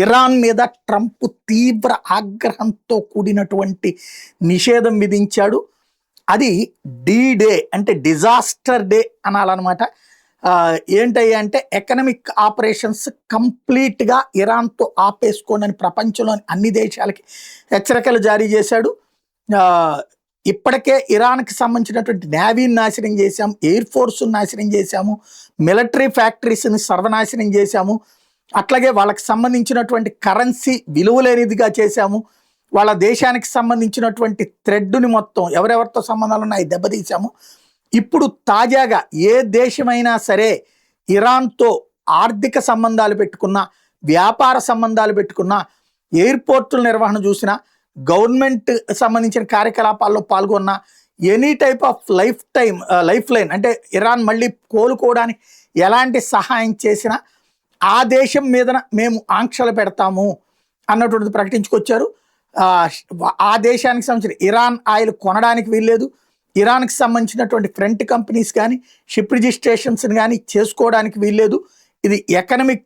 Iran మీద Trump తీవ్ర ఆగ్రహంతో కూడినటువంటి నిషేధం విధించాడు. అది డే అంటే డిజాస్టర్ డే అనాలన్నమాట. ఏంటయ్యా అంటే ఎకనామిక్ ఆపరేషన్స్ కంప్లీట్గా ఇరాన్తో ఆపేసుకోండి అని ప్రపంచంలోని అన్ని దేశాలకి హెచ్చరికలు జారీ చేశాడు. ఇప్పటికే ఇరాన్కి సంబంధించినటువంటి నేవీని నాశనం చేశాము, ఎయిర్ ఫోర్స్ని నాశనం చేశాము, మిలిటరీ ఫ్యాక్టరీస్ని సర్వనాశనం చేశాము, అట్లాగే వాళ్ళకి సంబంధించినటువంటి కరెన్సీ విలువలేనిదిగా చేశాము, వాళ్ళ దేశానికి సంబంధించినటువంటి థ్రెడ్ని మొత్తం ఎవరెవరితో సంబంధాలు ఉన్నాయి దెబ్బతీశాము. ఇప్పుడు తాజాగా ఏ దేశమైనా సరే ఇరాన్తో ఆర్థిక సంబంధాలు పెట్టుకున్నా, వ్యాపార సంబంధాలు పెట్టుకున్నా, ఎయిర్పోర్టుల నిర్వహణ చూసినా, గవర్నమెంట్ సంబంధించిన కార్యకలాపాల్లో పాల్గొన్న, any type of life line అంటే ఇరాన్ మళ్ళీ కోలుకోవడానికి ఎలాంటి సహాయం చేసినా ఆ దేశం మీద మేము ఆంక్షలు పెడతాము అన్నటువంటిది ప్రకటించుకొచ్చారు. ఆ దేశానికి సంబంధించిన ఇరాన్ ఆయిల్ కొనడానికి వీల్లేదు, ఇరాన్కి సంబంధించినటువంటి ఫ్రంట్ కంపెనీస్ కానీ షిప్ రిజిస్ట్రేషన్స్ని కానీ చేసుకోవడానికి వీల్లేదు. ఇది ఎకనామిక్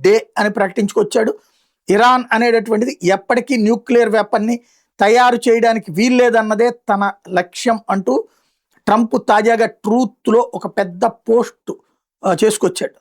డే అని ప్రకటించుకొచ్చాడు. ఇరాన్ అనేటటువంటిది ఎప్పటికీ న్యూక్లియర్ వెపన్ని తయారు చేయడానికి వీల్లేదన్నదే తన లక్ష్యం అంటూ ట్రంప్ తాజాగా ట్రూత్లో ఒక పెద్ద పోస్ట్ చేసుకొచ్చాడు.